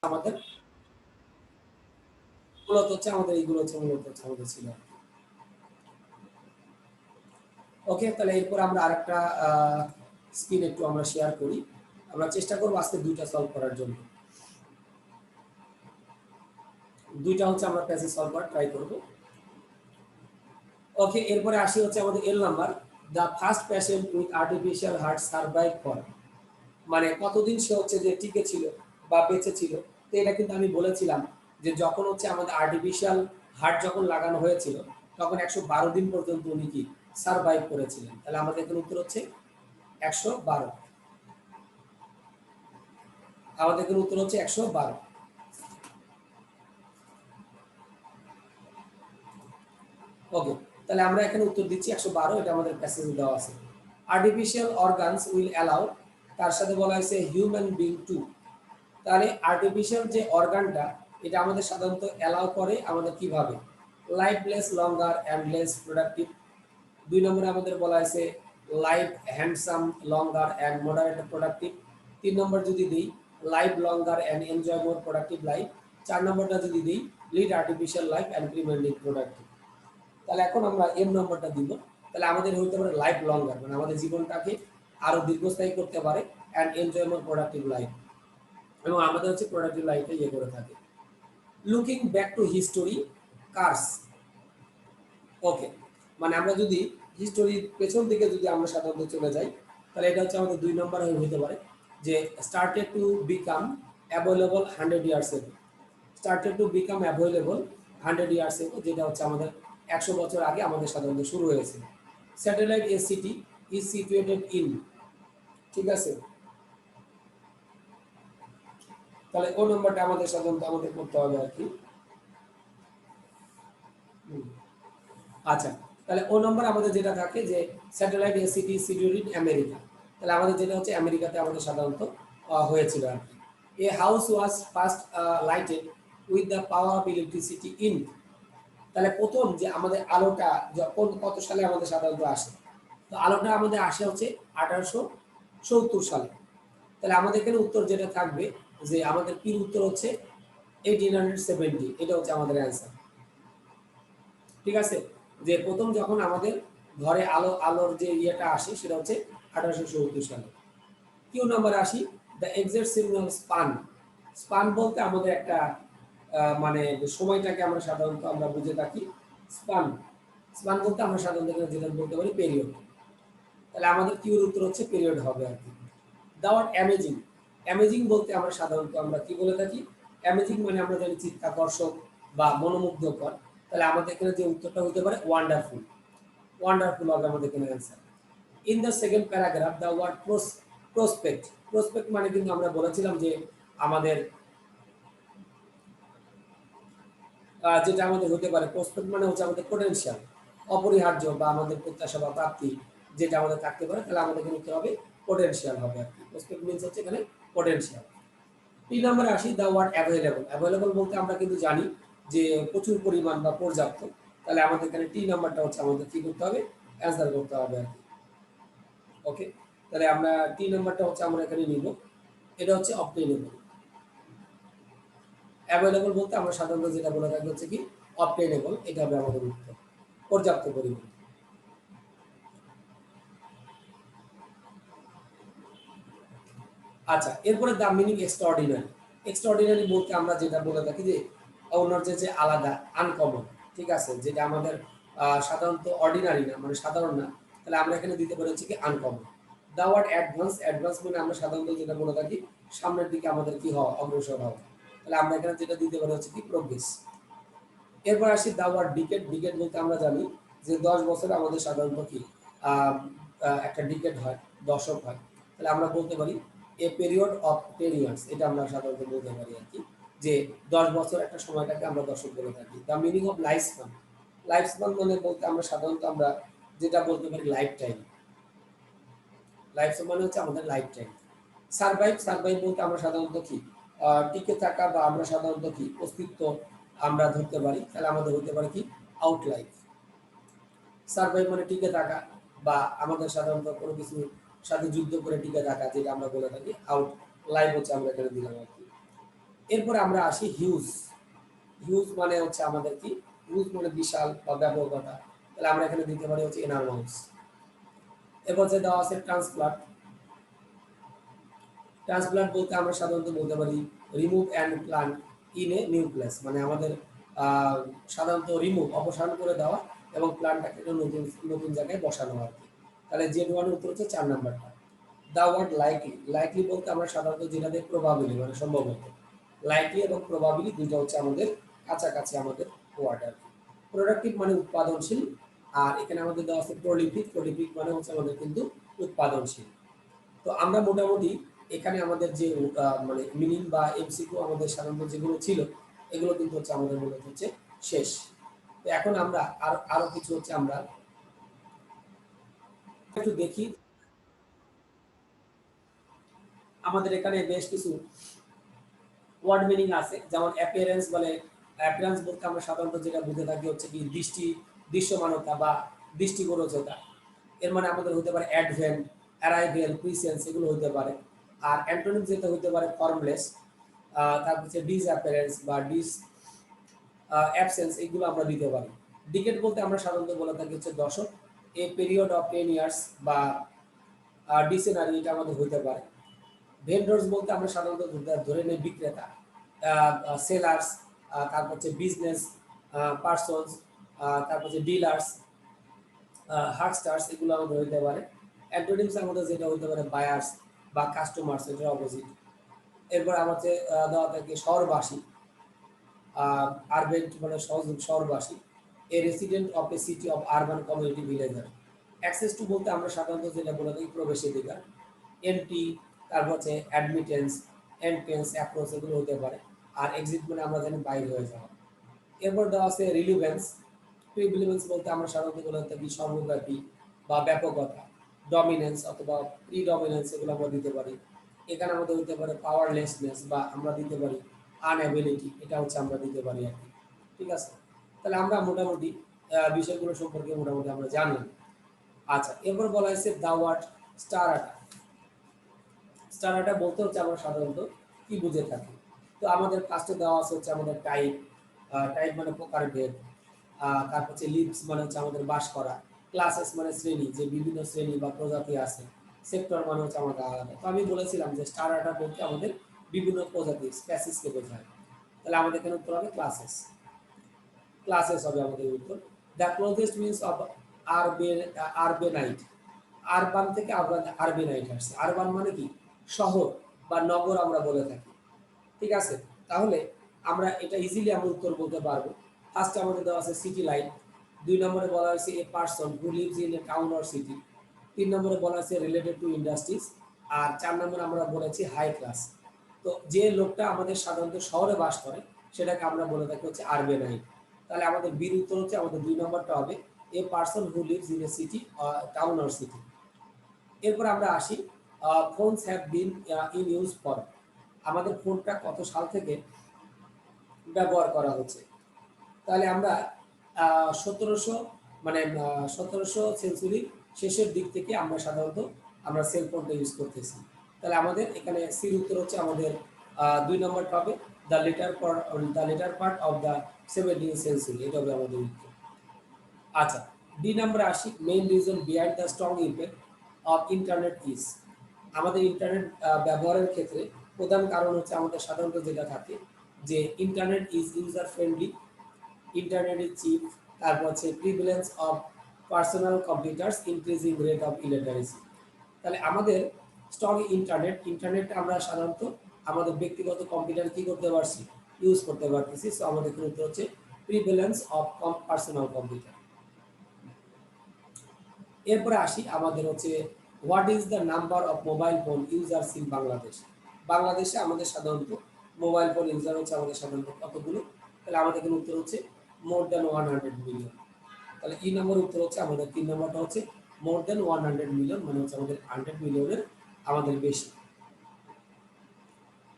আমাদের মূলত হচ্ছে আমাদের এইগুলো হচ্ছে মূলত হচ্ছে আমাদের ছিল। ওকে, তাহলে এরপর আমরা আরেকটা স্ক্রিন একটু আমরা শেয়ার করি। আমরা চেষ্টা করব আজকে ২টা সলভ করার জন্য। ২টা হচ্ছে আমরা প্যাসেজ সলভ করার ট্রাই করব। ওকে, এরপরে আসি হচ্ছে আমাদের এল number. The first patient with artificial heart survive for, মানে কতদিন সে হচ্ছে যে টিকে ছিল বা বেঁচে ছিল। তো এটা কিন্তু আমি বলেছিলাম যে যখন হচ্ছে আমাদের আর্টিফিশিয়াল হার্ট যখন লাগানো হয়েছিল তখন ১১২ দিন পর্যন্ত উনি কি সার্ভাইভ করেছিলেন। তাহলে আমাদের এখানে উত্তর হচ্ছে ১১২। আমাদের এখানে উত্তর হচ্ছে ১১২। ওকে, তাহলে আমরা এখানে উত্তর দিচ্ছি ১১২। এটা আমাদের প্যাসেজে দেওয়া আছে। আর্টিফিশিয়াল অর্গানস উইল অ্যালাউ, তার সাথে বলা হয়েছে হিউম্যান বিং টু। তাহলে আর্টিফিশিয়াল যে অর্গানটা এটা আমাদের সাধারণত অ্যালাউ করে আমাদের কিভাবে, life less longer and less productive. ২ নম্বরে আমাদের বলা হয়েছে life handsome longer and moderate productive. ৩ নম্বর যদি দিই life longer and enjoy more productive life. ৪ নম্বরটা যদি দিই lead artificial life and remaining productive. তাহলে এখন আমরা এম নম্বরটা দিব। তাহলে আমাদের হতে পারে লাইফ লঙ্গার, মানে আমাদের জীবনটাকে আরো দীর্ঘস্থায়ী করতে পারে, and enjoy more productive life, এবং আমাদের হচ্ছে প্রোডাক্টিভ লাইফে ইয়ে করে থাকে। Looking back to history cars. Okay, মানে আমরা যদি হিস্টোরির পেছন দিকে যদি আমরা সাধারণত চলে যাই তাহলে এটা হচ্ছে আমাদের ২ নম্বর হতে পারে যে started to become available 100 years ago. Started to become available 100 years ago, যেটা হচ্ছে আমাদের ১০০ বছর আগে আমাদের সাধারণত শুরু হয়েছে। Satellite a city is situated in, ঠিক আছে। তাহলে ও নম্বরটা আমাদের সাধারণত আমাদের করতে হবে আর কি। আচ্ছা, তাহলে ও নম্বর আমাদের যেটা থাকে যে satellite a city situated in America. তাহলে আমাদের যেটা হচ্ছে আমেরিকাতে আমাদের সাধারণত হয়েছিল আর কি। A house was first lighted with the power of electricity in. তাহলে প্রথম যে আমাদের আলোটা যখন কত সালে আমাদের সাধারণত আসে, তো আলোটা আমাদের আসে হচ্ছে ১৮৭০ সালে। তাহলে আমাদের এখানে উত্তর যেটা থাকবে যে আমাদের কি উত্তর হচ্ছে 1870, এটা হচ্ছে আমাদের অ্যান্সার। ঠিক আছে, যে প্রথম যখন আমাদের ঘরে আলোর যে ইয়েটা আসে সেটা হচ্ছে 1870 সালে। কিউ নাম্বার আসি, the exact signal span. Span বলতে আমাদের একটা মানে সময়টাকে আমরা সাধারণত আমরা বুঝে থাকি স্পান। স্পান বলতে আমরা সাধারণত যেটা বলতে পারি পেরিয়ড। তাহলে আমাদের কিউর উত্তর হচ্ছে পেরিয়ড হবে আর কি। The word amazing. অ্যামেজিং বলতে আমরা সাধারণত আমরা কি বলে থাকি, অ্যামেজিং মানে আমরা জানি চিত্তাকর্ষক বা মনোমুগ্ধকর। তাহলে আমাদের এখানে যে উত্তরটা হতে পারে ওয়ান্ডারফুল। ওয়ান্ডারফুল হবে আমাদের এখানে answer. In the second paragraph the word prospect. Prospect মানে কিন্তু আমরা বলেছিলাম যে আমাদের যেটা আমাদের হতে পারে প্রসপেক্ট মানে হচ্ছে আমাদের পোটেনশিয়াল, অপরিহার্য বা আমাদের প্রত্যাশা বা প্রাপ্তি যেটা আমাদের থাকতে পারে। তাহলে আমাদের এখানে উত্তর হবে পোটেনশিয়াল হবে আর কি। প্রসপেক্ট মিনস হচ্ছে এখানে পোটেনশিয়াল। ৩ নম্বরে আসি, দ্য ওয়ার্ড অ্যাভেলেবল। অ্যাভেলেবল বলতে আমরা কিন্তু জানি যে প্রচুর পরিমাণ বা পর্যাপ্ত। তাহলে আমাদের এখানে ৩ নাম্বারটা হচ্ছে আমাদের কি করতে হবে, অ্যান্সার করতে হবে আর কি। ওকে, তাহলে আমরা ৩ নাম্বারটা হচ্ছে আমরা এখানে নিব, এটা হচ্ছে অবটেইনেবল। অ্যাভেলেবল বলতে আমরা সাধারণত যেটা বলে থাকি হচ্ছে কি অবটেইনেবল, এটা হবে আমাদের উত্তর, পর্যাপ্ত পরিমাণ। আচ্ছা, এরপরে দ্য মিনিং এক্সট্রাঅর্ডিনারি। এক্সট্রাঅর্ডিনারি বলতে আমরা যেটা বলে থাকি যে অন্যর যে আলাদা, আনকমন, ঠিক আছে, যেটা আমাদের সাধারণত অর্ডিনারি না, মানে সাধারণ না। তাহলে আমরা এখানে দিতে পারি হচ্ছে কি uncommon. The word advance. Advance মানে আমরা সাধারণত যেটা বলে থাকি সামনের দিকে আমাদের কি হওয়া, অগ্রসর হওয়া। তাহলে আমরা এখানে যেটা দিতে পারি হচ্ছে কি প্রোগ্রেস। এরপর আসি দ্য ওয়ার্ড ডিকেড। ডিকেড বলতে আমরা জানি যে ১০ বছরে আমাদের সাধারণত কি একটা ডিকেড হয়, দশক হয়। তাহলে আমরা বলতে পারি এ পিরিয়ড অফ 10 ইয়ার্স, এটা আমরা সাধারণত বলতে পারি আর কি, যে ১০ বছর একটা সময়টাকে আমরা দশক বলে থাকি। The meaning of life span. Life span মানে বলতে আমরা সাধারণত আমরা যেটা বলতে পারি লাইফ টাইম। লাইফ স্পান মানে হচ্ছে আমাদের লাইফ টাইম। সারভাইভ। সারভাইভ বলতে আমরা সাধারণত কি টিকে থাকা বা আমরা সাধারণত কি অস্তিত্ব আমরা ধরতে পারি। তাহলে আমাদের হতে পারে কি আউট লাইফ। সারভাইভ মানে টিকে থাকা বা আমাদের সাধারণত কোনো কিছুর সাথে যুদ্ধ করে টিকে থাকা, যেটা আমরা বলে থাকি আউট লাইফ হচ্ছে আমরা এখানে দিলাম আর কি। এরপরে আমরা আসি হিউজ। হিউজ মানে হচ্ছে আমাদের কি, হিউজ মানে বিশাল বা ব্যাপকতা, তাহলে আমরা এখানে দিতে পারি হচ্ছে এনারমাউস। এরপর যে দেওয়া আছে ট্রান্সপ্লান্ট। ট্রান্সপ্লান্ট বলতে আমরা সাধারণত বলতে পারি remove and plant in a new place, মানে আমাদের আহ, সাধারণত রিমুভ অপসারণ করে দেওয়া এবং প্লান্টটাকে একটা নতুন নতুন জায়গায় বসানো আর কি। তাহলে জেড ওয়ানের উত্তর হচ্ছে 4 নাম্বারটা। The word likely. লাইকলি বলতে আমরা সাধারণত যেটা দিয়ে প্রবাবিলি মানে সম্ভবত, লাইকলি এবং প্রবাবিলি দুইটা হচ্ছে আমাদের কাছাকাছি আমাদের ওয়ার্ড আর কি। প্রোডাক্টিভ মানে উৎপাদনশীল, আর এখানে আমাদের দেওয়া আছে প্রলিফিক। প্রলিফিক মানে হচ্ছে আমাদের কিন্তু উৎপাদনশীল। তো আমরা মোটামুটি এখানে আমাদের যে মানে মিনিং বা এমসিকিউ আমাদের সাধারণত যেগুলো ছিল এগুলো কিন্তু হচ্ছে আমাদের মূলত হচ্ছে শেষ। তো এখন আমরা আরো কিছু হচ্ছে আমরা একটু দেখি। আমাদের এখানে বেশ কিছু ওয়ার্ড মিনিং আছে, যেমন অ্যাপিয়ারেন্স বলে। অ্যাপিয়ারেন্স বলতে আমরা সাধারণত যেটা বুঝে থাকি হচ্ছে কি দৃশ্যমানতা বা দৃষ্টিগোচরতা। এর মানে আমাদের হতে পারে অ্যাডভেন্ট, অ্যারাইভেল, প্রিসেন্স, এগুলো হতে পারে। আর অ্যান্টোনিম যেটা হতে পারে ফর্মলেস, তারপর হচ্ছে ডিসঅ্যাপিয়ারেন্স বা অ্যাবসেন্স, এগুলো আমরা দিতে পারি। ডিকেড বলতে আমরা সাধারণত বলে থাকি হচ্ছে দশক। এ পিরিয়ড অফ 10 ইয়ার্স বা ডিসেনারি, এটা আমাদের হতে পারে। ভেন্ডর্স বলতে আমরা সাধারণত ধরে নেই বিক্রেতা, সেলার্স, তারপর হচ্ছে বিজনেস পার্সনস, তারপর হচ্ছে ডিলার্স, হার্কস্টার্স, এগুলো আমাদের হতে পারে। অ্যান্টোনিমস আমাদের যেটা হতে পারে বায়ার্স বা কাস্টমার্স, এটার অপোজিট। এরপর আমার হচ্ছে দেওয়া থাকে শহরবাসী, আরবেন মানে শহরবাসী। A resident of a city of urban community villager. Access to বলতে আমরা সাধারণত যেটা বলে থাকি প্রবেশাধিকার। এন্ট্রি, তারপর হচ্ছে অ্যাডমিটেন্স, এন্ট্রেন্স, অ্যাপ্রোচ, এগুলো হতে পারে। আর এক্সিট মানে আমরা জানি বাইরে হয়ে যাওয়া। এরপর দেওয়া আছে রিলিভেন্স। প্রিভিলেন্স বলতে আমরা সাধারণত বলে থাকি সর্বব্যাপী বা ব্যাপকতা। ডমিনেন্স অথবা প্রিডমিনেন্স, এগুলো আমরা দিতে পারি। এখানে আমাদের হতে পারে পাওয়ারলেসনেস বা আমরা দিতে পারি আনএবিলিটি, এটা হচ্ছে আমরা দিতে পারি আর কি। ঠিক আছে, তাহলে আমরা মোটামুটি বিষয়গুলো সম্পর্কে মোটামুটি আমরা জানলাম। আচ্ছা, এরপর বলা হয়েছে দা ওয়ার্ড স্টারাটা। স্টারাটা বলতে হচ্ছে আমরা সাধারণত কি বুঝে থাকি। তো আমাদের কাজটা দেওয়া আছে হচ্ছে আমাদের টাইপ। টাইপ মানে প্রকারভেদ। তারপর হচ্ছে লিভস মানে হচ্ছে আমাদের বাস করা। ক্লাসেস মানে শ্রেণী, যে বিভিন্ন শ্রেণী বা প্রজাতি আছে। সেক্টর মানে হচ্ছে আমাদের আলাদা। তো আমি বলেছিলাম যে স্টারাটা বলতে আমাদের বিভিন্ন প্রজাতি স্প্যাসিসকে বোঝায়। তাহলে আমাদের এখানে উত্তর হবে ক্লাসেস। ক্লাসেস হবে আমাদের উত্তর। The closest means of urbanite. Urban থেকে আরবেনাইট আসছে। আরবান মানে কি, শহর বা নগর আমরা বলে থাকি। ঠিক আছে, তাহলে আমরা এটা ইজিলি আমরা উত্তর বলতে পারবো। ফার্স্টে আমাদের দেওয়া আছে সিটি লাইট। 2 নম্বরে বলা হয়েছে a person who lives in a town or city. 3 নম্বরে বলা আছে রিলেটেড টু ইন্ডাস্ট্রিজ। আর 4 নম্বরে আমরা বলেছি হাই ক্লাস। তো যে লোকটা আমাদের সাধারণত শহরে বাস করে সেটাকে আমরা বলে থাকি হচ্ছে আরবেনাইট। তাহলে আমাদের বির উত্তর হচ্ছে আমাদের 2 নম্বরটা হবে a person who lives in a city, town or city. এরপর আমরা আসি phones have been in use for. আমাদের ফোনটা কত সাল থেকে ব্যবহার করা হচ্ছে। তাহলে আমরা 1700 মানে 1700 সেঞ্চুরির শেষের দিক থেকে আমরা সাধারণত আমরা সেল ফোনটা ইউজ করতেছি। তাহলে আমাদের এখানে সির উত্তর হচ্ছে আমাদের 2 নম্বরটা হবে the letter part of the 17th century, এটা হবে আমাদের উত্তর। আচ্ছা, ডি নাম্বারে আসি। Main reason behind the strong effect of internet is. আমাদের ইন্টারনেট ব্যবহারের ক্ষেত্রে প্রধান কারণ হচ্ছে আমাদের সাধারণত যেটা থাকে যে internet is user friendly, internet is chip, তারপর হচ্ছে prevalence of personal computers, increasing rate of illiteracy. তাহলে আমাদের স্ট্রং ইন্টারনেট আমরা সাধারণত আমাদের ব্যক্তিগত কম্পিউটার কি করতে পারছি, ইউজ করতে পারতেছি। সো আমাদের এখানে উত্তর হচ্ছে প্রিভিলেন্স অফ পার্সোনাল কম্পিউটার। এরপরে আসি আমাদের হচ্ছে what is the number of mobile phone users in Bangladesh. বাংলাদেশে আমাদের সাধারণত মোবাইল ফোন ইউজার হচ্ছে আমাদের সাধারণত কতগুলো। তাহলে আমাদের এখানে উত্তর হচ্ছে মোর দ্যান 100 মিলিয়ন। তাহলে ই নম্বর উত্তর হচ্ছে আমাদের 3 নম্বরটা হচ্ছে মোর দ্যান 100 মিলিয়ন, মানে হচ্ছে আমাদের 100 মিলিয়নের আমাদের বেশি।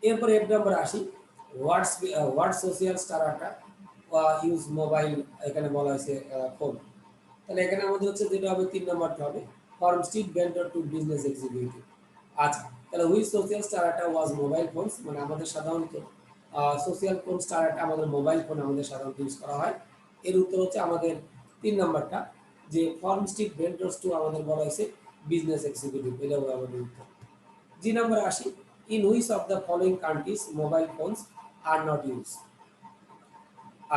এরপরে এক নম্বরে আসি হোয়াট সোশিয়াল স্টারাটা ইউজ মোবাইল, এখানে বলা হয়েছে ফোন। তাহলে এখানে আমাদের হচ্ছে যেটা হবে 3 নম্বরটা হবে from street vendor to business executive. আচ্ছা, তাহলে which social strata was mobile phones, মানে আমাদের সাধারণত সোশ্যাল কোন স্টার আমাদের মোবাইল ফোন আমাদের সাধারণত ইউজ করা হয়। এর উত্তর হচ্ছে আমাদের 3 নাম্বারটা, যে ফার্মস্টিক ভেন্ডার্স টু আমাদের বলা হয়েছে বিজনেস এক্সিকিউটিভ, এটা হলো আমাদের উত্তর। জি নাম্বার আসি, in which of the following countries mobile phones are not use.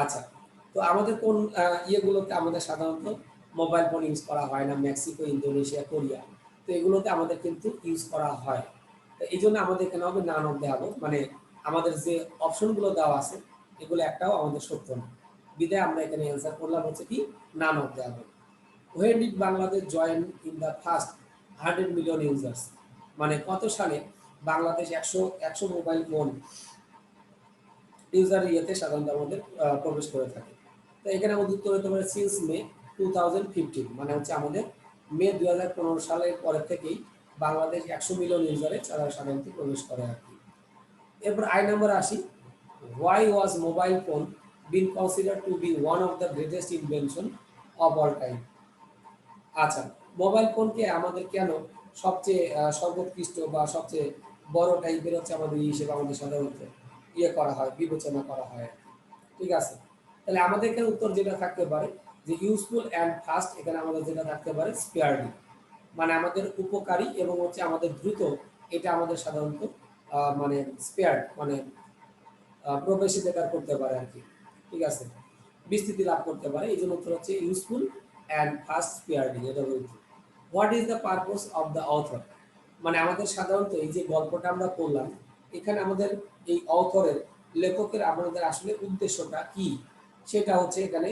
আচ্ছা, তো আমাদের কোন ইয়েগুলোতে আমাদের সাধারণত মোবাইল ফোন ইউজ করা হয় না? Mexico, Indonesia, Korea. তো এগুলোতে আমাদের কিন্তু ইউজ করা হয়। তো এই জন্য আমাদের এখানে হবে নান অফ দ্য অ্যাবভ, মানে আমাদের যে অপশনগুলো দেওয়া আছে এগুলো একটাও আমাদের সত্য না, বিধায় আমরা এখানে অ্যান্সার করলাম হচ্ছে কি none of the above. When did Bangladesh join in the first 100 million users, মানে কত সালে বাংলাদেশ একশো মোবাইল ফোন ইউজার ইয়েতে সাধারণত আমাদের প্রবেশ করে থাকে। তো এখানে আমাদের উত্তর হতে পারে সিন্স মে 2015, মানে হচ্ছে আমাদের মে 2015 সালের পরের থেকেই বাংলাদেশ 100 মিলিয়ন ইউজারে সাধারণত প্রবেশ করে আর কি। এরপর আই নাম্বার আসি, why was mobile phone been consider to be one of the greatest invention of all time. আচ্ছা, মোবাইল ফোনকে আমাদের কেন সবচেয়ে সর্বোৎকৃষ্ট বা সবচেয়ে বড় টাইপের হচ্ছে আমাদের হিসেবে আমাদের সাধারণত করা হয়, বিবেচনা করা হয়। ঠিক আছে, তাহলে আমাদের এখানে উত্তর যেটা থাকতে পারে যে ইউজফুল অ্যান্ড ফাস্ট, এখানে আমাদের যেটা থাকতে পারে স্পেয়ারলি, মানে আমাদের উপকারী এবং হচ্ছে আমাদের দ্রুত, এটা আমাদের সাধারণত মানে স্পেয়ার মানে প্রবেশিতাকার করতে পারে আর কি। ঠিক আছে, বিস্তৃতি লাভ করতে পারে, এই জন্য উত্তর হচ্ছে ইউজফুল অ্যান্ড ফাস্ট স্পেয়ারলি, এটা বলতে। What is the purpose of the author, মানে আমাদের সাধারণত এই যে গল্পটা আমরা করলাম এখানে আমাদের এই অথরের লেখকের আমাদের আসলে উদ্দেশ্যটা কি সেটা হচ্ছে এখানে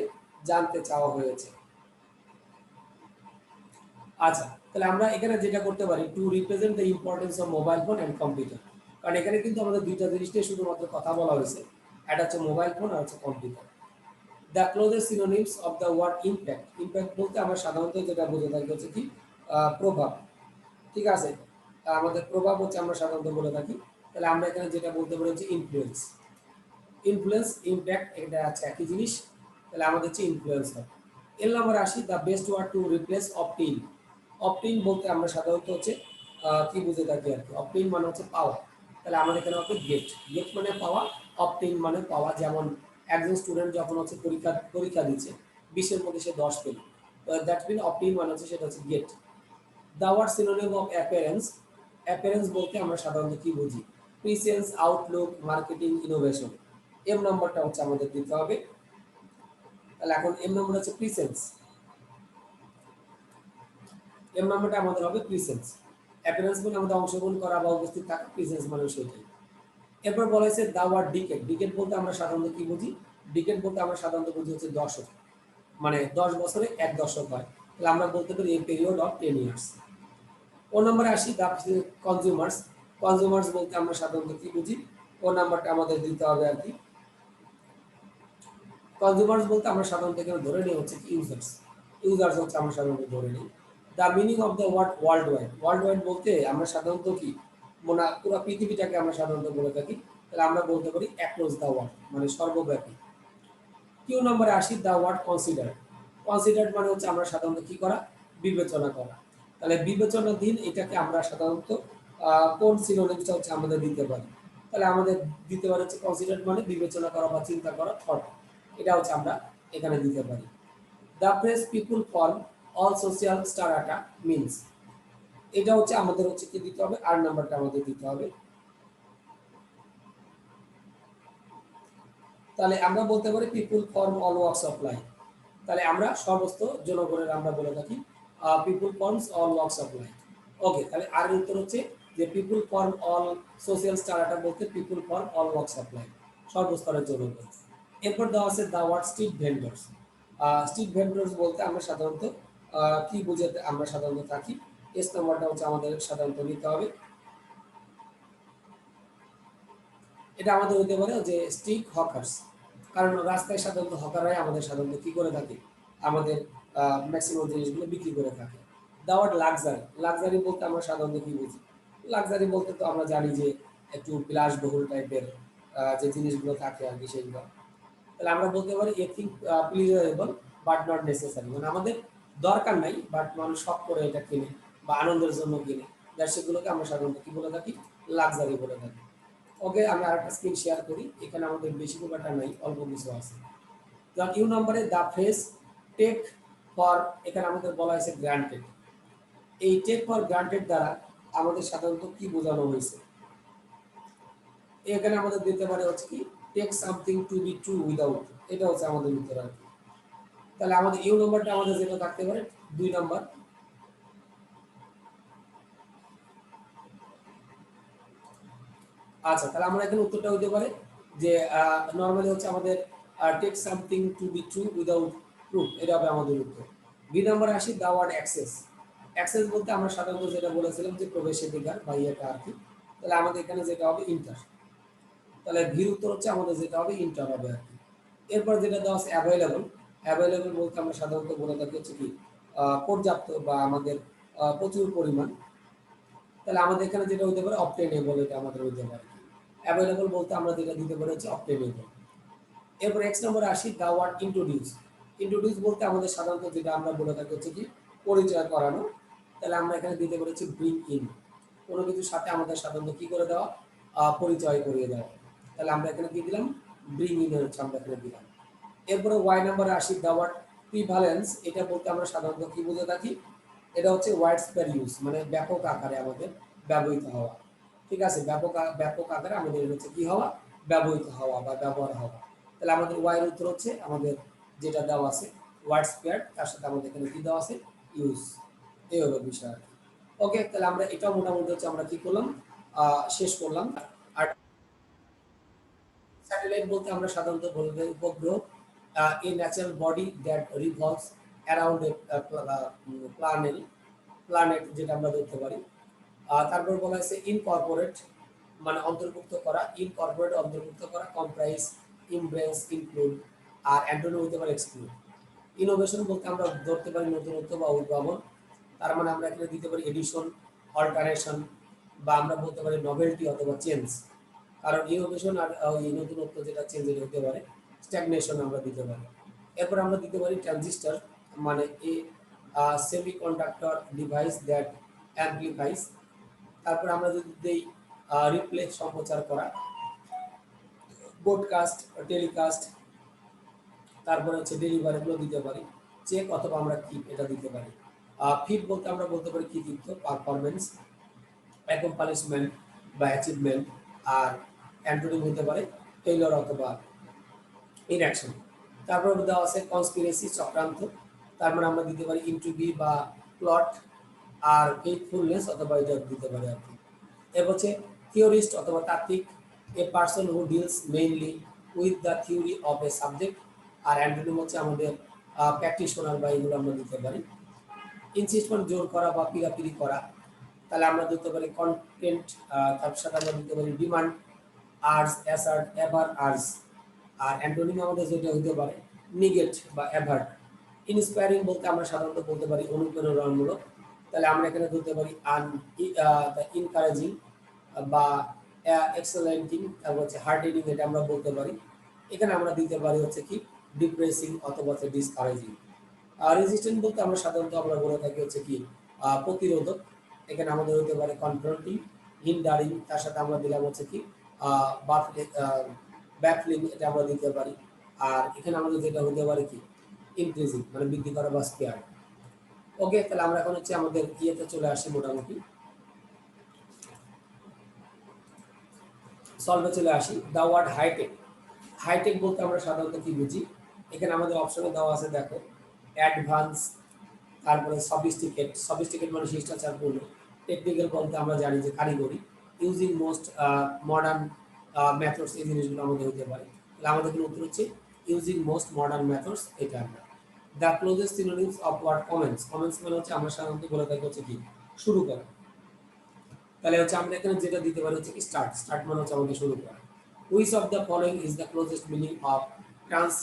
জানতে চাওয়া হয়েছে। আচ্ছা, তাহলে আমরা এখানে যেটা করতে পারি two represent the importance of mobile phone and computer, কারণ এখানে কিন্তু আমাদের দুইটা জিনিস নিয়ে শুধুমাত্র কথা বলা হয়েছে, একটা হচ্ছে মোবাইল ফোন আর হচ্ছে computer. The closest synonyms of the word impact, impact বলতে আমরা সাধারণত যেটা বুঝে থাকি হচ্ছে কি প্রভাব। ঠিক আছে, আমাদের প্রভাব হচ্ছে আমরা সাধারণত বলে থাকি, তাহলে আমরা এখানে যেটা বলতে পারি হচ্ছে ইনফ্লুয়েন্স। ইনফ্লুয়েন্স ইম্প্যাক্ট এটা আছে একই জিনিস, তাহলে আমাদের হচ্ছে ইনফ্লুয়েন্স হয়। এর নাম্বার আসি, the best word to replace opting. Opting বলতে আমরা সাধারণত হচ্ছে কি বুঝে থাকি আর কি, অপটিন মানে হচ্ছে পাওয়া, তাহলে আমাদের এখানে হবে গেট। গেট মানে পাওয়া, অপটিন মানে পাওয়া। যেমন একজন স্টুডেন্ট যখন হচ্ছে পরীক্ষা দিচ্ছে 20-এর মধ্যে সে 10 পেল, তো দ্যাট মিন অপটিন মানে হচ্ছে সেটা হচ্ছে get. The word synonym of appearance, appearance বলতে আমরা সাধারণত কি বুঝি, presence, outlook, marketing, innovation. M নম্বরটা হচ্ছে আমাদের দিতে হবে, তাহলে এখন এম নম্বর হচ্ছে প্রিসেন্স, এম নম্বরটা আমাদের হবে প্রিসেন্স। অ্যাপিয়ারেন্স মানে আমাদের অংশগ্রহণ করা বা উপস্থিত থাকা, প্রিসেন্স মানে সেটাই। এরপর বলা হয়েছে দ্য ওয়ার্ড ডিকেড, ডিকেড বলতে আমরা সাধারণত কি বুঝি, ডিকেড বলতে আমরা সাধারণত বুঝি হচ্ছে দশক, মানে 10 বছরে এক দশক হয়, তাহলে আমরা বলতে পারি এ পিরিয়ড অফ 10 ইয়ার্স। ও নম্বরে আসি, দ্য কনজিউমার্স, কনজিউমার্স বলতে আমরা সাধারণত কি বুঝি, ও নাম্বারটা আমাদের দিতে হবে আর কি। কনজিউমার্স বলতে আমরা সাধারণত এখানে ধরে নিই হচ্ছে কি ইউজার্স, ইউজার্স হচ্ছে আমরা সাধারণত ধরে নিই। The meaning of the word world wide, world wide বলতে আমরা সাধারণত কি মানে পুরো পৃথিবীটাকে আমরা সাধারণত বলে থাকি, তাহলে আমরা বলতে পারি অ্যাক্রস দ্য ওয়ার্ল্ড, মানে সর্বব্যাপী। কিউ নম্বরে আসি, দ্য ওয়ার্ড কনসিডার, কনসিডার মানে হচ্ছে আমরা সাধারণত কি করা, বিবেচনা করা, তাহলে বিবেচনাধীন এটাকে আমরা সাধারণত কোন সিনোনিমসটা হচ্ছে আমাদের দিতে পারি, তাহলে আমাদের দিতে পারে হচ্ছে কনসিডার মানে বিবেচনা করা বা চিন্তা করা, থট, এটা হচ্ছে আমরা এখানে দিতে পারি। The phrase people from all social strata means, এটা হচ্ছে আমাদের হচ্ছে কি দিতে হবে, আর নাম্বারটা আমাদের দিতে হবে। তাহলে আমরা বলতে পারি people from all walks of life, তাহলে আমরা সমস্ত জনগণের আমরা বলে থাকি people forms all walks of life. Okay, তাহলে আর উত্তর হচ্ছে যে people from all social strata বলতে people from all walks of life, সর্বস্তরের জনগণ। এরপর দেওয়া আছে the word street vendors, street vendors বলতে আমরা সাধারণত কি বুঝাতে আমরা সাধারণত থাকি, এস নাম্বারটা হচ্ছে আমাদের সাধারণত নিতে হবে। এটা আমাদের হতে পারে যে স্ট্রিট হকার্স, কারণ রাস্তায় সাধারণত হকাররাই আমাদের সাধারণত কি করে থাকে, আমাদের ম্যাক্সিমাম জিনিসগুলো বিক্রি করে থাকে। দ্য ওয়ার্ড লাক্সারি, লাক্সারি বলতে আমরা সাধারণত কি বুঝি, লাক্সারি বলতে তো আমরা জানি যে একটু বিলাসবহুল টাইপের যে জিনিসগুলো থাকে আর কি সেইগুলো, তাহলে আমরা বলতে পারি a thing pleasurable but not necessary, মানে আমাদের দরকার নাই বাট মানুষ শখ করে এটা কিনে বা আনন্দের জন্য কিনে, যার সেগুলোকে আমরা সাধারণত কি বলে থাকি, লাক্সারি বলে থাকি। ওকে, আমি আরেকটা স্ক্রিন শেয়ার করি। এখানে আমাদের বেশি ব্যাপারটা নাই, অল্প কিছু আছে। যেমন ইউ নম্বরে দ্য ফ্রেজ টেক ফর, এখানে আমাদের বলা হয়েছে গ্রান্টেড। এই টেক ফর গ্রান্টেড দ্বারা আমাদের সাধারণত কি বোঝানো হয়েছে? এখানে আমাদের দিতে পারে হচ্ছে কি take something to be true without, এটা হচ্ছে আমাদের উত্তর আর কি। তাহলে আমাদের ইউ নম্বরটা আমাদের যেটা থাকতে পারে 2 নম্বর। আচ্ছা, তাহলে আমরা এখানে উত্তরটা হইতে পারে যে নরমালি হচ্ছে আমাদের take something to be true without proof, এটা হবে আমাদের উত্তর। বি নম্বরে আসি, দা ওয়ার্ড অ্যাক্সেস। অ্যাক্সেস বলতে আমরা সাধারণত যেটা বলেছিলাম যে প্রবেশাধিকার বা ইয়েটা আর কি। তাহলে আমাদের এখানে যেটা হবে ইন্টার। তাহলে ভির উত্তর হচ্ছে আমাদের যেটা হবে ইন্টার হবে আর কি। এরপর যেটা দেওয়া আছে অ্যাভেলেবল। অ্যাভেলেবল বলতে আমরা সাধারণত বলে থাকি হচ্ছে কি পর্যাপ্ত বা আমাদের প্রচুর পরিমাণ। তাহলে আমাদের এখানে যেটা হতে পারে অবটেনেবল, এটা আমাদের হতে পারে। অ্যাভেলেবল বলতে আমরা যেটা দিতে পারি হচ্ছে অবটেনেবল। এরপর নেক্সট নম্বরে আসি, দা ওয়ার্ড ইন্ট্রোডিউস। ইন্ট্রোডিউস বলতে আমাদের সাধারণত যেটা আমরা বলে থাকি হচ্ছে কি পরিচয় করানো। তাহলে আমরা এখানে দিতে পারি হচ্ছে ব্রিং ইন, কোনো কিছুর সাথে আমাদের সাধারণত কি করে দেওয়া, পরিচয় করিয়ে দেওয়া। তাহলে আমরা এখানে কি দিলাম, ব্রিং ইন হচ্ছে আমরা এখানে দিলাম। এরপরে ওয়াই নাম্বারে আসি, দা ওয়ার্ড প্রিভ্যালেন্স। এটা বলতে আমরা সাধারণত কি বুঝে থাকি, এটা হচ্ছে ওয়াইড স্প্রেড ইউজ, মানে ব্যাপক আকারে আমাদের ব্যবহৃত হওয়া। ঠিক আছে, ব্যাপক আকারে আমাদের হচ্ছে কি হওয়া, ব্যবহৃত হওয়া বা ব্যবহার হওয়া। তাহলে আমাদের ওয়াই এর উত্তর হচ্ছে আমাদের যেটা দেওয়া আছে ওয়াইড স্প্রেড, তার সাথে আমাদের এখানে কি দেওয়া আছে ইউজ। এই হলো বিষয়। ওকে, তাহলে আমরা এটাও মোটামুটি হচ্ছে আমরা কি করলাম, শেষ করলাম। আর স্যাটেলাইট বলতে আমরা সাধারণত বলবো উপগ্রহ, a natural body that revolves around A planet, যেটা আমরা ধরতে পারি। তারপর বলা হয়েছে ইনকর্পোরেট, মানে অন্তর্ভুক্ত করা, ইনকর্পোরেট অন্তর্ভুক্ত করা, কম্প্রাইজ, ইমব্রেস, ইনক্লুড। আর অ্যান্টোনিম হতে পারে এক্সক্লুড। ইনোভেশন বলতে আমরা ধরতে পারি নতুনত্ব বা উদ্ভাবন। তার মানে আমরা এখানে দিতে পারি এডিশন, অল্টারেশন, বা আমরা বলতে পারি নভেলটি অথবা চেঞ্জ। কারণ ইনোভেশন আর এই নতুনত্ব যেটা চেঞ্জ হতে পারে, স্ট্যাগনেশন আমরা দিতে পারি। এরপর আমরা দিতে পারি ট্রানজিস্টর, মানে এ সেমিকন্ডাক্টর ডিভাইস দ্যাট অ্যাম্পলিফাইস। তারপর আমরা যদি দেই রিপ্লে, সম্প্রচার করা, ব্রডকাস্ট, টেলিকাস্ট। তারপরে হচ্ছে ডেলিভারিগুলো দিতে পারি, চেক অথবা আমরা কিপ, এটা দিতে পারি। ফিট বলতে আমরা বলতে পারি কৃতিত্ব, পারফরমেন্স, অ্যাকমপ্লিশমেন্ট বা অ্যাচিভমেন্ট। আর অ্যান্টোনিম হতে পারে ফেইলিওর অথবা ইনঅ্যাকশন। তারপর দেওয়া আছে কনস্পিরেসি, চক্রান্ত। তারপর আমরা দিতে পারি ইন্ট্রিগি বা প্লট। আর ফেইথফুলনেস অথবা এটা দিতে পারি আর কি। এরপর হচ্ছে থিওরিস্ট অথবা তাত্ত্বিক, a person who deals mainly with the theory of a subject. আর অ্যান্টোনিম হচ্ছে আমাদের প্র্যাকটিশনার বা এগুলো আমরা দিতে পারি। ইনসিস্টমেন্ট, জোর করা বা পিরাপিরি করা। তাহলে আমরা দিতে পারি কন্টেন্ট, তার সাথে আমরা দিতে পারি demand, urge, assert, aver, urge. আর অ্যান্টোনিম আমাদের যেটা হতে পারে নিগেট বা অ্যাভার্ট। ইন্সপায়ারিং বলতে আমরা সাধারণত বলতে পারি অনুপ্রেরণামূলক। তাহলে আমরা এখানে ধরতে পারি ইনকারেজিং বা এক্সেলেন্টিং। তারপর হচ্ছে হার্ডেনিং, এটা আমরা বলতে পারি। এখানে আমরা দিতে পারি হচ্ছে কি ডিপ্রেসিং অথবা হচ্ছে ডিসকারেজিং। আর রেজিস্ট্যান্ট বলতে আমরা সাধারণত আমরা বলে থাকি হচ্ছে কি প্রতিরোধক। এখানে আমাদের হতে পারে কনফ্রন্টিং, হিন্ডারিং, তার সাথে আমরা দিলাম হচ্ছে কি ব্যাফলিং, এটা আমরা দিতে পারি। আর এখানে আমাদের যেটা হতে পারে কি ইনক্রিজিং, মানে বৃদ্ধি করা বা স্কেয়ার। ওকে, তাহলে আমরা এখন হচ্ছে আমাদের ইয়েতে চলে আসি, মোটামুটি সলভে চলে আসি। The word hi tech. হাইটেক বলতে আমরা সাধারণত কি বুঝি, এখানে আমাদের অপশনে দেওয়া আছে দেখো, অ্যাডভান্স, তারপরে সফিস্টিকেট। সফিস্টিকেট মানে শিষ্টাচারপূর্ণ। টেকনিক্যাল বলতে আমরা জানি যে কারিগরি। ইউজিং মোস্ট মডার্ন মেথডস, এই জিনিসগুলো আমাদের হতে পারে। তাহলে আমাদের এখানে উত্তর হচ্ছে ইউজিং মোস্ট মডার্ন মেথডস, এটা আমরা। The closest synonyms of word comments. Comments মানে হচ্ছে আমরা সাধারণত বলে থাকি হচ্ছে কি শুরু করা। তাহলে হচ্ছে আমরা এখানে যেটা দিতে পারি হচ্ছে কি স্টার্ট। স্টার্ট মানে হচ্ছে আমাদের শুরু করা। Which of the following is the closest meaning of trans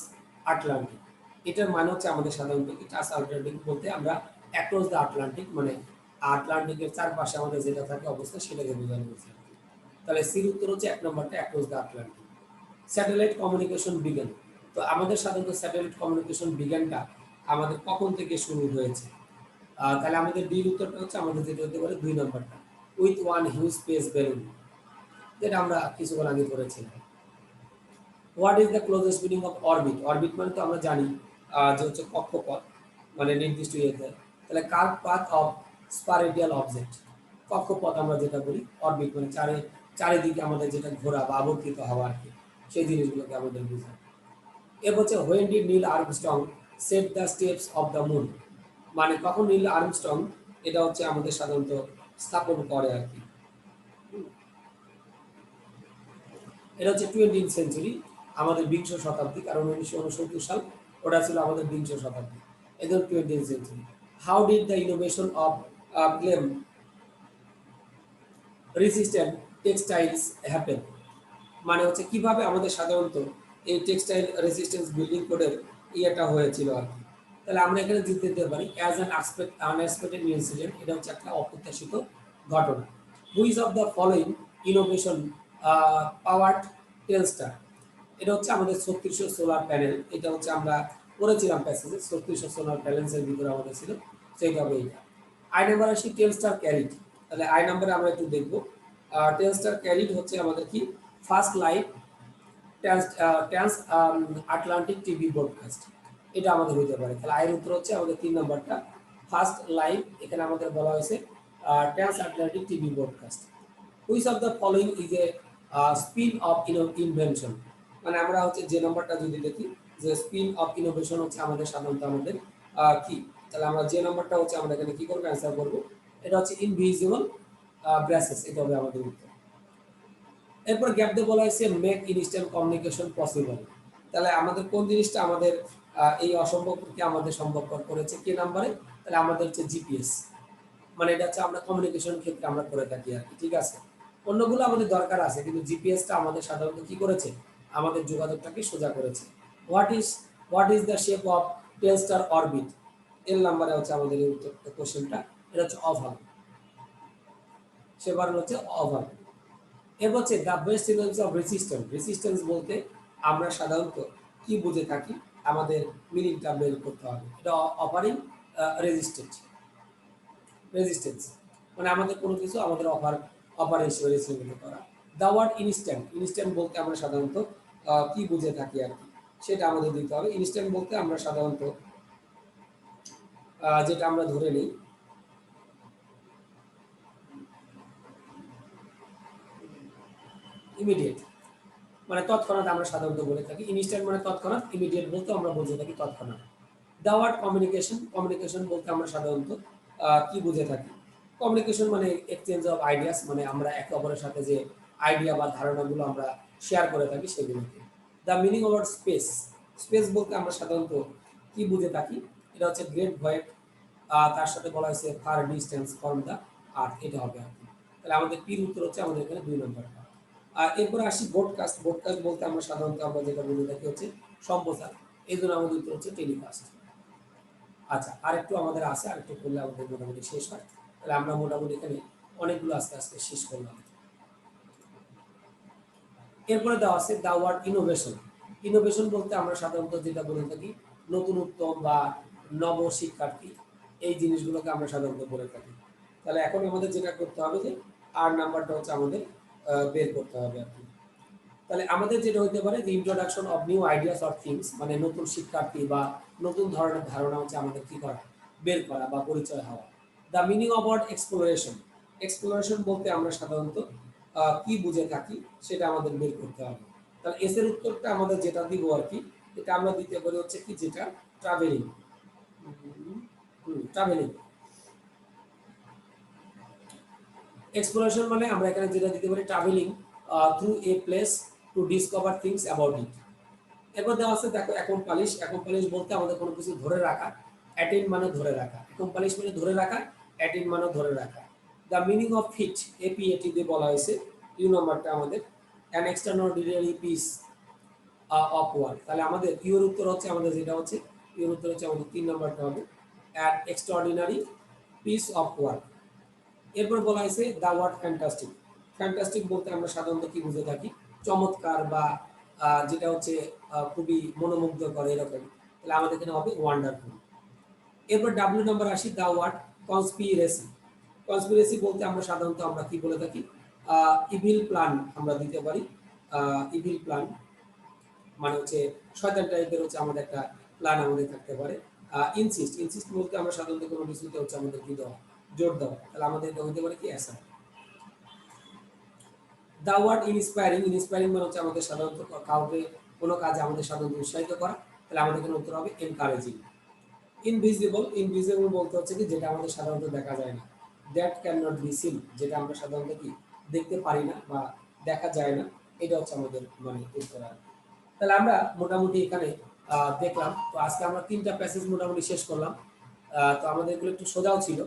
Atlantic. এটার মানে হচ্ছে আমাদের সাধারণত কি ট্রান্স আটলান্টিক বলতে আমরা অ্যাক্রস দ্য আটলান্টিক, মানে আটলান্টিকের চারপাশে আমাদের যেটা থাকে অবস্থা সেটাকে বোঝানো হয়েছে। তাহলে সির উত্তর হচ্ছে 1 নম্বরটা across the Atlantic. Satellite communication বিজ্ঞান। তো আমাদের সাধারণত স্যাটেলাইট কমিউনিকেশন বিজ্ঞানটা আমাদের কখন থেকে শুরু হয়েছে? তাহলে আমাদের ডির উত্তরটা হচ্ছে আমাদের যেটা হতে পারে 2 নম্বরটা, with one huge space balloon. যেটা আমরা কিছুক্ষণ আগে পড়েছিলাম। What is the closest meaning of orbit? Orbit মানে তো আমরা জানি যে হচ্ছে কক্ষপথ, মানে নির্দিষ্ট ইয়েতে। তাহলে কার্ভ পাথ অফ স্পারেডিয়াল অবজেক্ট, কক্ষপথ আমরা যেটা বলি, অরবিট মানে চারিদিকে আমাদের যেটা ঘোরা বা আবর্তিত হওয়া আর কি, সেই জিনিসগুলোকে আমাদের বোঝায়। এর হচ্ছে when did Neil Armstrong set the steps of the moon, মানে কখন নীল আর্মস্ট্রং এটা হচ্ছে আমাদের সাধারণত স্থাপন করে আর কি। এটা হচ্ছে 20th সেঞ্চুরি, আমাদের বিংশ শতাব্দী, কারণ 1969 সাল ওটা ছিল আমাদের বিংশ শতাব্দী, এদের 20th century. How did the innovation of clans resistant textiles happen, মানে হচ্ছে কিভাবে আমাদের সাধারণত এই টেক্সটাইল রেসিস্ট্যান্স বিল্ডিং কোডের ইয়েটা হয়েছিল আর কি। তাহলে আমরা এখানে দিতে পারি অ্যাজ অ্যান আনএক্সপেক্টেড ইনসিডেন্ট, এটা হচ্ছে একটা অপ্রত্যাশিত ঘটনা। Which of the following innovation powered Telstar, এটা হচ্ছে আমাদের 3600 সোলার প্যানেল, এটা হচ্ছে আমরা পড়েছিলাম প্যাসেজে, 3600 সোলার প্যানেলসের ভিতরে আমাদের ছিল, সেইটা হবে এইটা। আই নাম্বার আসি টেলস্টার ক্যারিড, তাহলে আই নাম্বারে আমরা একটু দেখবো। টেলস্টার ক্যারিড হচ্ছে আমাদের কি first live trans Atlantic TV broadcast, এটা আমাদের হইতে পারে। তাহলে আয়ের উত্তর হচ্ছে আমাদের 3 নাম্বারটা ফার্স্ট লাইভ, এখানে আমাদের বলা হয়েছে trans Atlantic TV broadcast. Which of the following is a spin off invention, মানে আমরা হচ্ছে যে নাম্বারটা যদি দেখি যে স্পিন অফ ইনোভেশন হচ্ছে আমাদের সাধারণত আমাদের কি, তাহলে আমরা যে নাম্বারটা হচ্ছে আমরা এখানে কি করবো অ্যান্সার করবো, এটা হচ্ছে ইনভিজিবল ব্রাসেস, এটা হবে আমাদের উত্তর। এরপর গ্যাপ দিয়ে বলা হয়েছে মেক ইনস্ট্যান্ট কমিউনিকেশন পসিবল, তাহলে আমাদের কোন জিনিসটা আমাদের এই অসম্ভবকে আমাদের সম্ভবপর করেছে কে নাম্বারে, তাহলে আমাদের হচ্ছে জিপিএস, মানে এটা হচ্ছে আমরা কমিউনিকেশন ক্ষেত্রে আমরা করে থাকি আর কি, ঠিক আছে। অন্যগুলো আমাদের দরকার আছে, কিন্তু জিপিএসটা আমাদের সাধারণত কি করেছে, আমাদের যোগাযোগটাকে সোজা করেছে। What is what is the shape of Telstar orbit, এর নাম্বারে হচ্ছে আমাদের এই উত্তর কোশ্চেনটা, এটা হচ্ছে অভাল, সেবার হচ্ছে অভাল। এরপর হচ্ছে দ্য বেস্ট ইনভেন্স অফ রেসিস্ট্যান্স, রেসিস্ট্যান্স বলতে আমরা সাধারণত কি বুঝে থাকি, আমাদের মিনিংটা বের করতে হবে। এটা অফারিং রেজিস্ট্যান্স, রেজিস্ট্যান্স মানে আমাদের কোনো কিছু আমাদের অফার হিসেবে রিসিভ করা। দ্য ওয়ার্ড ইনস্ট্যান্ট, ইনস্ট্যান্ট বলতে আমরা সাধারণত কি বুঝে থাকি আর কি, সেটা আমাদের দিতে হবে। ইনস্ট্যান্ট বলতে আমরা সাধারণত যেটা আমরা ধরে নিই ইমিডিয়েট, মানে তৎক্ষণাৎ আমরা সাধারণত বলে থাকি। ইনস্ট্যান্ট মানে তৎক্ষণাৎ, ইমিডিয়েট বলতে আমরা বুঝে থাকি তৎক্ষণাৎ। দ্য ওয়ার্ড কমিউনিকেশন, কমিউনিকেশন বলতে আমরা সাধারণত কি বুঝে থাকি, কমিউনিকেশন মানে এক্সচেঞ্জ অফ আইডিয়াস, মানে আমরা একে অপরের সাথে যে আইডিয়া বা ধারণাগুলো আমরা শেয়ার করে থাকি সেগুলোকে। The meaning of speech, space বলতে আমরা সাধারণত কি বুঝে থাকি, এটা হচ্ছে গ্রেট ভয়েড, তার সাথে বলা হয়েছে far distance from the earth, এটা হবে আর কি। তাহলে আমাদের পির উত্তর হচ্ছে আমাদের এখানে 2 নম্বরটা। আর এরপরে আসি ব্রডকাস্ট, ব্রডকাস্ট বলতে আমরা সাধারণত আমরা যেটা বুঝে থাকি হচ্ছে সম্প্রচার, এই জন্য আমাদের উত্তর হচ্ছে টেলিকাস্ট। আচ্ছা, আরেকটু আমাদের আছে, আরেকটু করলে আমাদের মোটামুটি শেষ হয়। তাহলে আমরা মোটামুটি এখানে অনেকগুলো আস্তে আস্তে শেষ করলাম। এরপরে দেওয়া আছে দ্য ওয়ার্ড ইনোভেশন, ইনোভেশন বলতে আমরা সাধারণত যেটা বলে থাকি নতুনত্ব বা নব শিক্ষার্থী, এই জিনিসগুলোকে আমরা সাধারণত বলে থাকি। তাহলে এখন আমাদের যেটা করতে হবে যে আর নাম্বারটা হচ্ছে আমাদের বের করতে হবে আর কি। তাহলে আমাদের যেটা হতে পারে যে introduction of new ideas or things, মানে নতুন শিক্ষার্থী বা নতুন ধরনের ধারণা হচ্ছে আমাদের কি করা, বের করা বা পরিচয় হওয়া। The meaning of word exploration, exploration বলতে আমরা সাধারণত কি বুঝে থাকি সেটা আমাদের বের করতে হবে। তাহলে এস এর উত্তরটা আমাদের যেটা দিব আর কি, এটা আমরা দিতে পারি হচ্ছে কি যেটা ট্রাভেলিং, ট্রাভেলিং। এক্সপ্লোরেশন মানে আমরা এখানে যেটা দিতে পারি travelling through a place to discover things about it. এরপর দেওয়া আছে দেখো অ্যাকম্পালিশ, অ্যাকম্পালিশ বলতে আমাদের কোনো কিছু ধরে রাখা, অ্যাটেইন মানে ধরে রাখা, অ্যাকম্পালিশ মানে ধরে রাখা, অ্যাটেইন মানে ধরে রাখা। দ্য মিনিং অফ ফিট, এপিএটি দিয়ে বলা হয়েছে, ইউ নাম্বারটা আমাদের an extraordinary piece of work, তাহলে আমাদের ইউর উত্তর হচ্ছে আমাদের যেটা হচ্ছে ইউর উত্তর হচ্ছে আমাদের 3 নাম্বারটা হবে an extraordinary piece of work. এরপর বলা হয়েছে দ্য ওয়ার্ড ফ্যান্টাস্টিক, ফ্যান্টাস্টিক বলতে আমরা সাধারণত কি বুঝে থাকি, চমৎকার বা যেটা হচ্ছে খুবই মনোমুগ্ধ করে এরকম, তাহলে আমাদের এখানে হবে ওয়ান্ডারফুল। এরপর ডাব্লিউ নাম্বার আসি দ্য ওয়ার্ড কনস্পিরেসি, কনস্পিরেসি বলতে আমরা সাধারণত আমরা কি বলে থাকি, ইভিল প্ল্যান আমরা দিতে পারি। ইভিল প্ল্যান মানে হচ্ছে শয়তান টাইপের হচ্ছে আমাদের একটা প্ল্যান আমাদের থাকতে পারে। ইনসিস্ট, ইনসিস্ট বলতে আমরা সাধারণত কোনো কিছুতে হচ্ছে আমাদের কি দেওয়া, জোর দেওয়া। তাহলে আমাদের এটা হতে পারে কি অ্যাসার। দ্য ওয়ার্ড ইন্সপায়ারিং, ইন্সপায়ারিং মানে হচ্ছে আমাদের সাধারণত কাউকে কোনো কাজে আমাদের সাধারণত উৎসাহিত করা। তাহলে আমাদের এখানে উত্তর হবে এনকারেজিং। ইনভিজিবল, ইনভিজিবল বলতে হচ্ছে কি যেটা আমাদের সাধারণত দেখা যায় না। That can not be seen, যেটা আমরা সাধারণত কি দেখতে পারি না বা দেখা যায় না, এটা হচ্ছে আমাদের মানে উত্তর আর কি। তাহলে আমরা মোটামুটি এখানে দেখলাম। তো আজকে আমরা ৩টা প্যাসেজ মোটামুটি শেষ করলাম। তো আমাদের এগুলো একটু সোজাও ছিল।